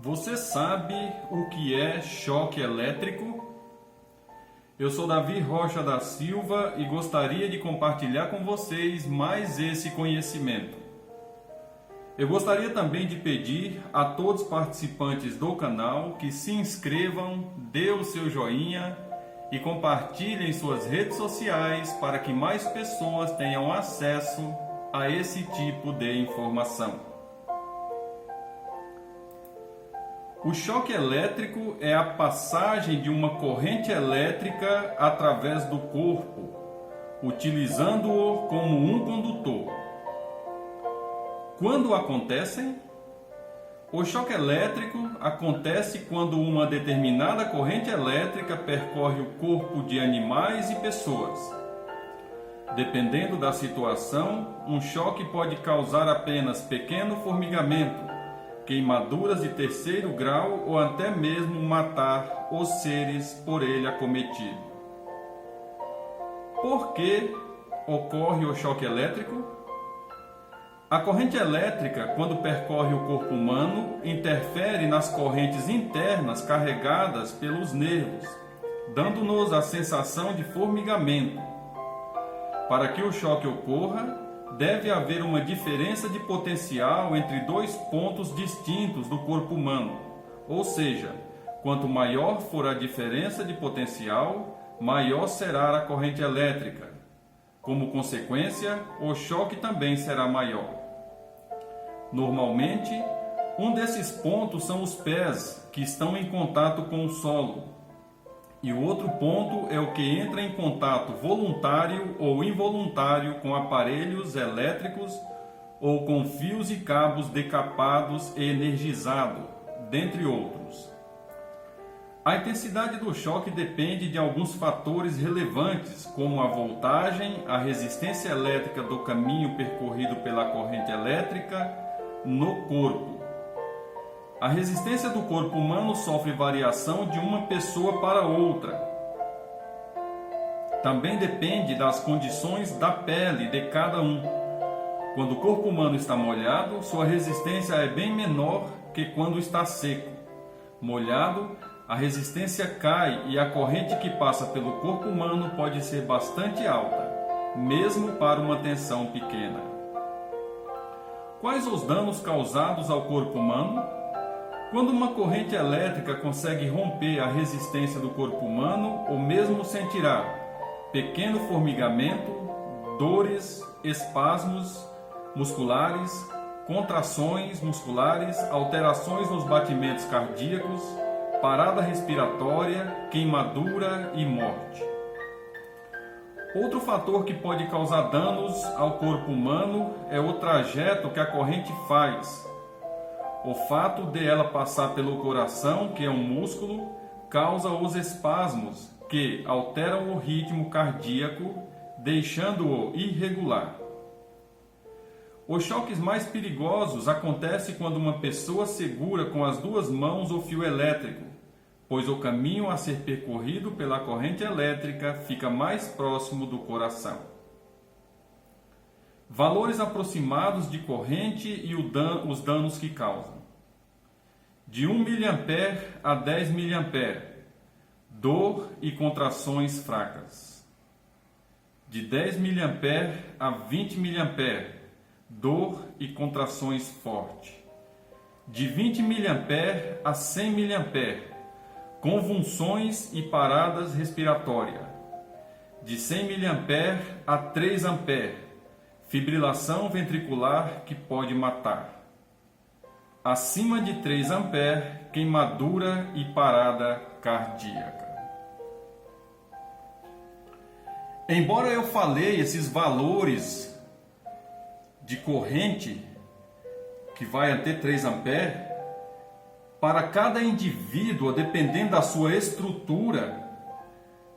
Você sabe o que é choque elétrico? Eu sou Davi Rocha da Silva e gostaria de compartilhar com vocês mais esse conhecimento. Eu gostaria também de pedir a todos os participantes do canal que se inscrevam, dê o seu joinha e compartilhem em suas redes sociais para que mais pessoas tenham acesso a esse tipo de informação. O choque elétrico é a passagem de uma corrente elétrica através do corpo, utilizando-o como um condutor. Quando acontecem? O choque elétrico acontece quando uma determinada corrente elétrica percorre o corpo de animais e pessoas. Dependendo da situação, um choque pode causar apenas pequeno formigamento, queimaduras de terceiro grau ou até mesmo matar os seres por ele acometido. Por que ocorre o choque elétrico? A corrente elétrica, quando percorre o corpo humano, interfere nas correntes internas carregadas pelos nervos, dando-nos a sensação de formigamento. Para que o choque ocorra, deve haver uma diferença de potencial entre dois pontos distintos do corpo humano, ou seja, quanto maior for a diferença de potencial, maior será a corrente elétrica. Como consequência, o choque também será maior. Normalmente, um desses pontos são os pés, que estão em contato com o solo, e o outro ponto é o que entra em contato voluntário ou involuntário com aparelhos elétricos ou com fios e cabos decapados e energizados, dentre outros. A intensidade do choque depende de alguns fatores relevantes, como a voltagem, a resistência elétrica do caminho percorrido pela corrente elétrica no corpo. A resistência do corpo humano sofre variação de uma pessoa para outra. Também depende das condições da pele de cada um. Quando o corpo humano está molhado, sua resistência é bem menor que quando está seco. Molhado, a resistência cai e a corrente que passa pelo corpo humano pode ser bastante alta, mesmo para uma tensão pequena. Quais os danos causados ao corpo humano? Quando uma corrente elétrica consegue romper a resistência do corpo humano, o mesmo sentirá pequeno formigamento, dores, espasmos musculares, contrações musculares, alterações nos batimentos cardíacos, parada respiratória, queimadura e morte. Outro fator que pode causar danos ao corpo humano é o trajeto que a corrente faz. O fato de ela passar pelo coração, que é um músculo, causa os espasmos, que alteram o ritmo cardíaco, deixando-o irregular. Os choques mais perigosos acontecem quando uma pessoa segura com as duas mãos o fio elétrico, pois o caminho a ser percorrido pela corrente elétrica fica mais próximo do coração. Valores aproximados de corrente e os danos que causam. De 1 mA a 10 mA, dor e contrações fracas. De 10 mA a 20 mA, dor e contrações fortes. De 20 mA a 100 mA, convulsões e paradas respiratórias. De 100 mA a 3 A, fibrilação ventricular que pode matar. Acima de 3 A, queimadura e parada cardíaca. Embora eu falei esses valores de corrente, que vai até 3 A, para cada indivíduo, dependendo da sua estrutura,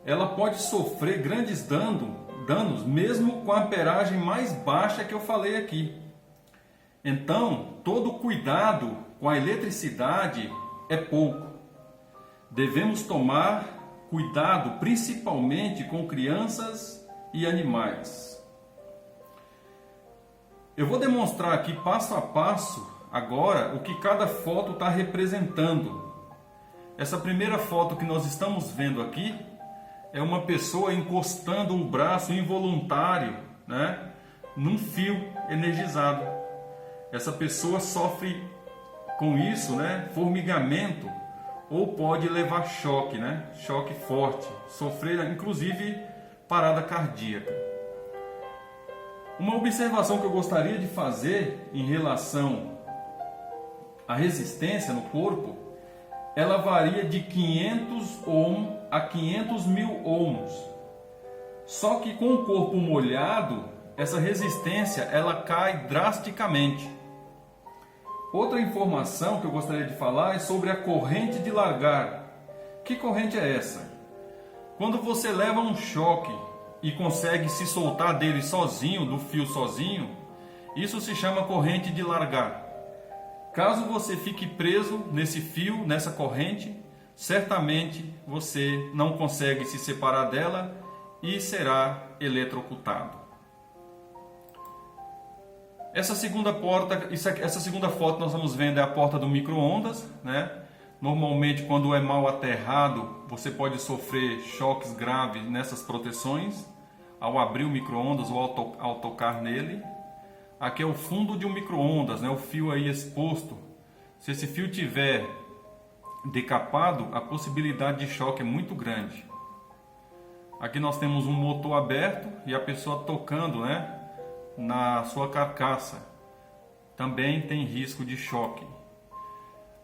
ela pode sofrer grandes danos, mesmo com a amperagem mais baixa que eu falei aqui. Então, todo cuidado com a eletricidade é pouco. Devemos tomar cuidado principalmente com crianças e animais. Eu vou demonstrar aqui passo a passo agora o que cada foto está representando. Essa primeira foto que nós estamos vendo aqui é uma pessoa encostando o braço involuntário, né, num fio energizado. Essa pessoa sofre com isso, né, formigamento, ou pode levar choque, né, choque forte, sofrer inclusive parada cardíaca. Uma observação que eu gostaria de fazer em relação à resistência no corpo, ela varia de 500 ohm a 500 mil ohms. Só que com o corpo molhado, essa resistência ela cai drasticamente. Outra informação que eu gostaria de falar é sobre a corrente de largar. Que corrente é essa? Quando você leva um choque e consegue se soltar dele sozinho, do fio sozinho, isso se chama corrente de largar. Caso você fique preso nesse fio, nessa corrente, certamente você não consegue se separar dela e será eletrocutado. Essa segunda foto nós estamos vendo é a porta do micro-ondas, né? Normalmente, quando é mal aterrado, você pode sofrer choques graves nessas proteções ao abrir o micro-ondas ou ao tocar nele. Aqui é o fundo de um micro-ondas, né? O fio aí exposto. Se esse fio tiver decapado, a possibilidade de choque é muito grande. Aqui nós temos um motor aberto e a pessoa tocando, né, na sua carcaça. Também tem risco de choque.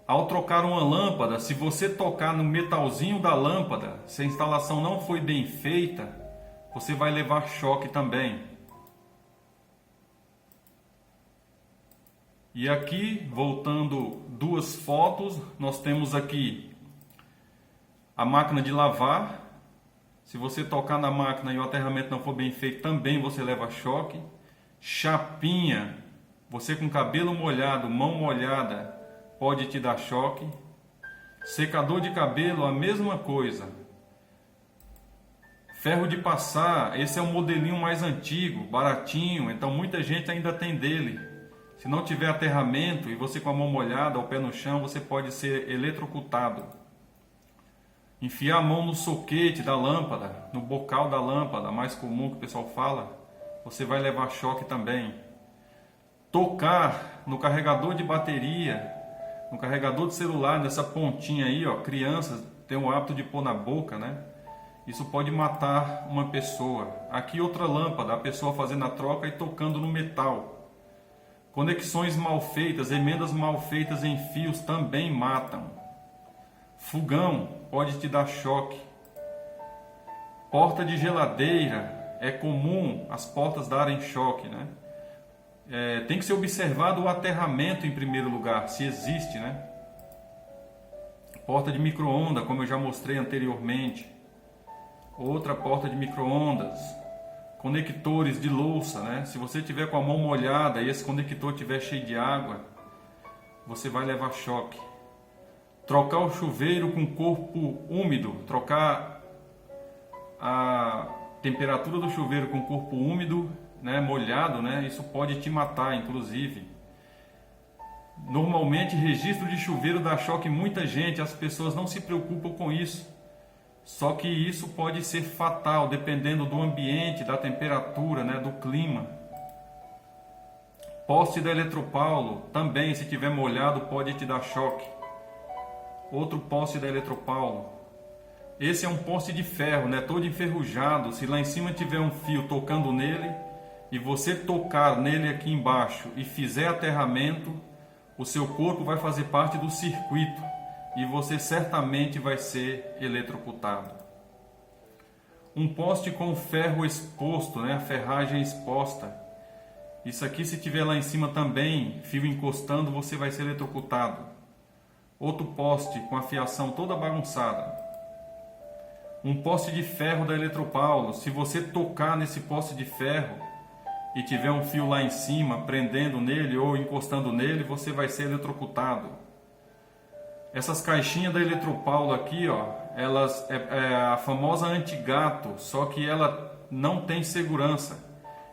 Ao trocar uma lâmpada, se você tocar no metalzinho da lâmpada, se a instalação não foi bem feita, você vai levar choque também. E aqui, voltando duas fotos, nós temos aqui a máquina de lavar. Se você tocar na máquina e o aterramento não for bem feito, também você leva choque. Chapinha, você com cabelo molhado, mão molhada, pode te dar choque. Secador de cabelo, a mesma coisa. Ferro de passar, esse é um modelinho mais antigo, baratinho, então muita gente ainda tem dele. Se não tiver aterramento e você com a mão molhada, o pé no chão, você pode ser eletrocutado. Enfiar a mão no soquete da lâmpada, no bocal da lâmpada, mais comum que o pessoal fala, você vai levar choque também. Tocar no carregador de bateria, no carregador de celular, nessa pontinha aí, ó, crianças têm o hábito de pôr na boca, né? Isso pode matar uma pessoa. Aqui outra lâmpada, a pessoa fazendo a troca e tocando no metal. Conexões mal feitas, emendas mal feitas em fios também matam. Fogão pode te dar choque. Porta de geladeira, é comum as portas darem choque, né? Tem que ser observado o aterramento em primeiro lugar, se existe, né? Porta de micro-ondas, como eu já mostrei anteriormente. Outra porta de micro-ondas. Conectores de louça, né? Se você tiver com a mão molhada e esse conector estiver cheio de água, você vai levar choque. Trocar o chuveiro com corpo úmido, trocar a temperatura do chuveiro com corpo úmido, né, molhado, né? Isso pode te matar, inclusive. Normalmente, registro de chuveiro dá choque em muita gente, as pessoas não se preocupam com isso. Só que isso pode ser fatal, dependendo do ambiente, da temperatura, né, do clima. Poste da Eletropaulo, também, se tiver molhado, pode te dar choque. Outro poste da Eletropaulo. Esse é um poste de ferro, né, todo enferrujado. Se lá em cima tiver um fio tocando nele, e você tocar nele aqui embaixo e fizer aterramento, o seu corpo vai fazer parte do circuito. E você certamente vai ser eletrocutado. Um poste com ferro exposto, né? A ferragem exposta. Isso aqui, se tiver lá em cima também, fio encostando, você vai ser eletrocutado. Outro poste com a fiação toda bagunçada. Um poste de ferro da Eletropaulo. Se você tocar nesse poste de ferro e tiver um fio lá em cima, prendendo nele ou encostando nele, você vai ser eletrocutado. Essas caixinhas da Eletropaulo aqui, ó, elas é a famosa anti-gato, só que ela não tem segurança.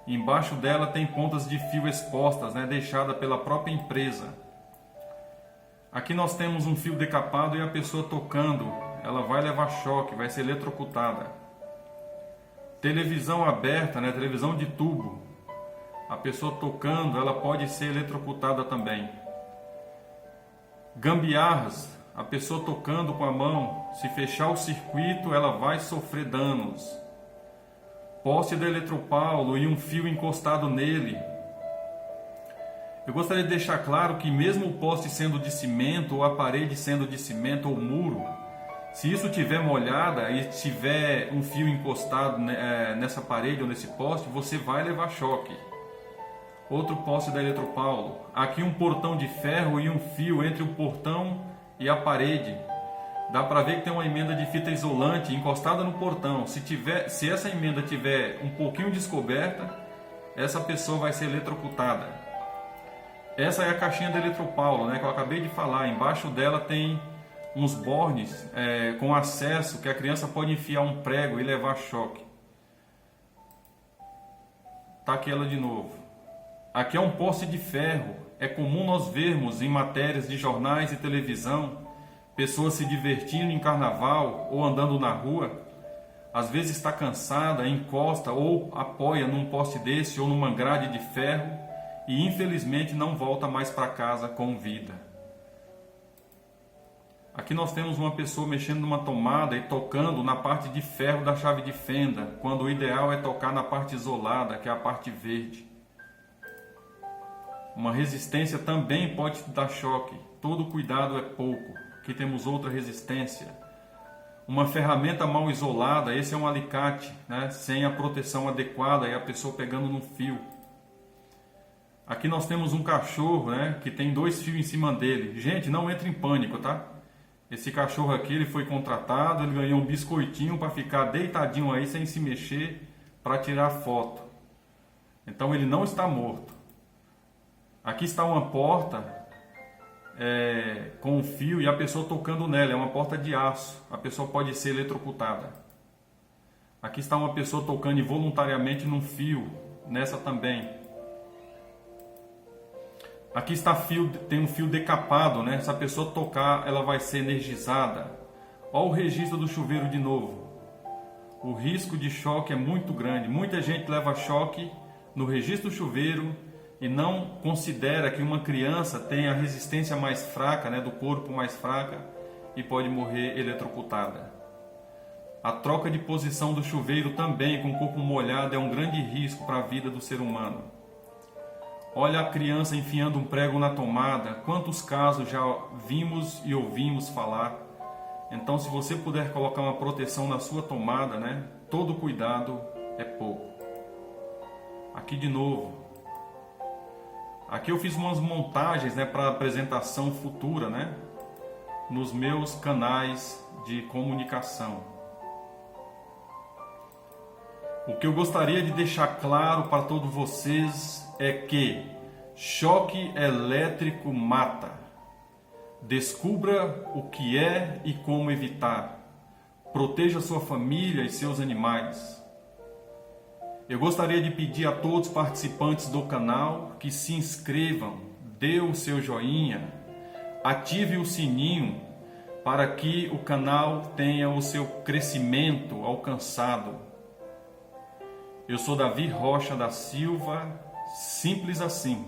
Embaixo dela tem pontas de fio expostas, né, deixada pela própria empresa. Aqui nós temos um fio decapado e a pessoa tocando, ela vai levar choque, vai ser eletrocutada. Televisão aberta, né? Televisão de tubo, a pessoa tocando, ela pode ser eletrocutada também. Gambiarras, a pessoa tocando com a mão, se fechar o circuito, ela vai sofrer danos. Poste de eletropaulo e um fio encostado nele. Eu gostaria de deixar claro que mesmo o poste sendo de cimento, ou a parede sendo de cimento ou muro, se isso tiver molhada e tiver um fio encostado nessa parede ou nesse poste, você vai levar choque. Outro poste da eletropaulo. Aqui um portão de ferro e um fio entre o portão e a parede. Dá para ver que tem uma emenda de fita isolante encostada no portão. Se essa emenda tiver um pouquinho descoberta, essa pessoa vai ser eletrocutada. Essa é a caixinha da eletropaulo, né, que eu acabei de falar. Embaixo dela tem uns bornes com acesso que a criança pode enfiar um prego e levar choque. Tá aqui ela de novo. Aqui é um poste de ferro. É comum nós vermos em matérias de jornais e televisão pessoas se divertindo em carnaval ou andando na rua. Às vezes está cansada, encosta ou apoia num poste desse ou numa grade de ferro e infelizmente não volta mais para casa com vida. Aqui nós temos uma pessoa mexendo numa tomada e tocando na parte de ferro da chave de fenda, quando o ideal é tocar na parte isolada, que é a parte verde. Uma resistência também pode dar choque, todo cuidado é pouco. Aqui temos outra resistência. Uma ferramenta mal isolada, esse é um alicate, né, sem a proteção adequada e a pessoa pegando no fio. Aqui nós temos um cachorro, né, que tem 2 fios em cima dele. Gente, não entre em pânico, tá? Esse cachorro aqui ele foi contratado, ele ganhou um biscoitinho para ficar deitadinho aí sem se mexer para tirar foto. Então ele não está morto. Aqui está uma porta com um fio e a pessoa tocando nela, é uma porta de aço, a pessoa pode ser eletrocutada. Aqui está uma pessoa tocando involuntariamente num fio, nessa também. Aqui está tem um fio decapado, né? Se a pessoa tocar, ela vai ser energizada. Olha o registro do chuveiro de novo. O risco de choque é muito grande, muita gente leva choque no registro do chuveiro e não considera que uma criança tem a resistência mais fraca, né, do corpo mais fraca e pode morrer eletrocutada. A troca de posição do chuveiro também com o corpo molhado é um grande risco para a vida do ser humano. Olha a criança enfiando um prego na tomada, quantos casos já vimos e ouvimos falar. Então se você puder colocar uma proteção na sua tomada, né, todo cuidado é pouco. Aqui de novo. Aqui eu fiz umas montagens, né, para apresentação futura, né, nos meus canais de comunicação. O que eu gostaria de deixar claro para todos vocês é que choque elétrico mata. Descubra o que é e como evitar. Proteja sua família e seus animais. Eu gostaria de pedir a todos os participantes do canal que se inscrevam, dê o seu joinha, ative o sininho para que o canal tenha o seu crescimento alcançado. Eu sou Davi Rocha da Silva, simples assim.